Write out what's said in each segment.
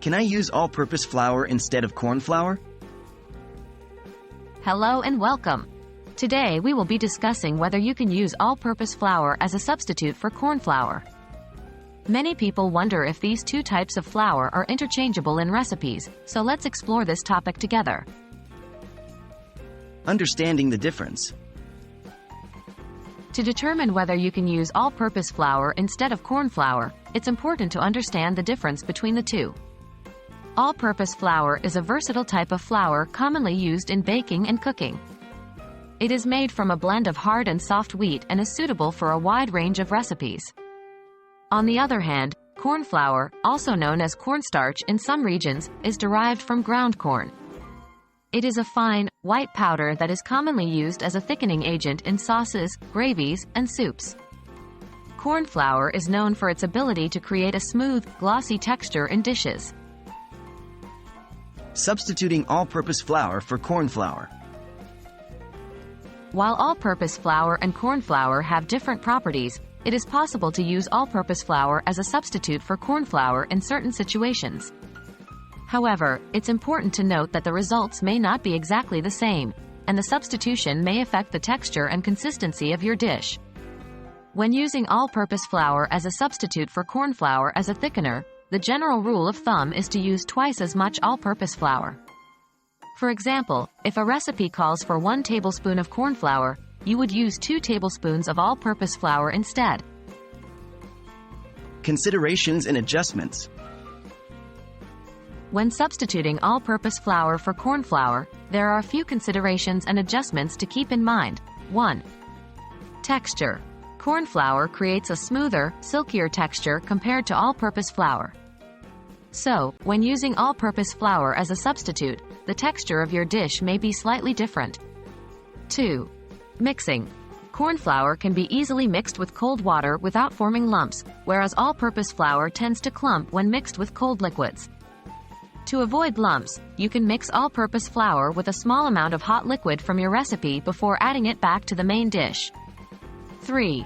Can I use all-purpose flour instead of corn flour? Hello and welcome. Today we will be discussing whether you can use all-purpose flour as a substitute for corn flour. Many people wonder if these two types of flour are interchangeable in recipes, so let's explore this topic together. Understanding the difference. To determine whether you can use all-purpose flour instead of corn flour, it's important to understand the difference between the two. All-purpose flour is a versatile type of flour commonly used in baking and cooking. It is made from a blend of hard and soft wheat and is suitable for a wide range of recipes. On the other hand, corn flour, also known as cornstarch in some regions, is derived from ground corn. It is a fine, white powder that is commonly used as a thickening agent in sauces, gravies, and soups. Corn flour is known for its ability to create a smooth, glossy texture in dishes. Substituting all-purpose flour for corn flour. While all-purpose flour and corn flour have different properties, it is possible to use all-purpose flour as a substitute for corn flour in certain situations. However, it's important to note that the results may not be exactly the same, and the substitution may affect the texture and consistency of your dish. When using all-purpose flour as a substitute for corn flour as a thickener, the general rule of thumb is to use twice as much all-purpose flour. For example, if a recipe calls for 1 tablespoon of corn flour, you would use 2 tablespoons of all-purpose flour instead. Considerations and adjustments. When substituting all-purpose flour for corn flour, there are a few considerations and adjustments to keep in mind. 1. Texture. Corn flour creates a smoother, silkier texture compared to all-purpose flour. So, when using all-purpose flour as a substitute, the texture of your dish may be slightly different. 2. Mixing. Corn flour can be easily mixed with cold water without forming lumps, whereas all-purpose flour tends to clump when mixed with cold liquids. To avoid lumps, you can mix all-purpose flour with a small amount of hot liquid from your recipe before adding it back to the main dish. 3.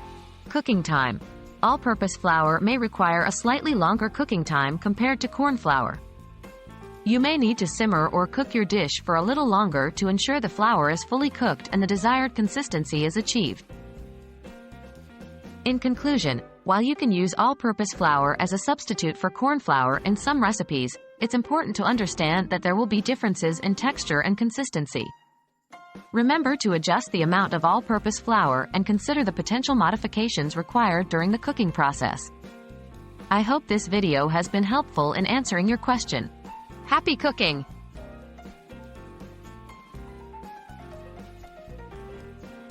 Cooking time. All-purpose flour may require a slightly longer cooking time compared to corn flour. You may need to simmer or cook your dish for a little longer to ensure the flour is fully cooked and the desired consistency is achieved. In conclusion, while you can use all-purpose flour as a substitute for corn flour in some recipes, it's important to understand that there will be differences in texture and consistency. Remember to adjust the amount of all-purpose flour and consider the potential modifications required during the cooking process. I hope this video has been helpful in answering your question. Happy cooking!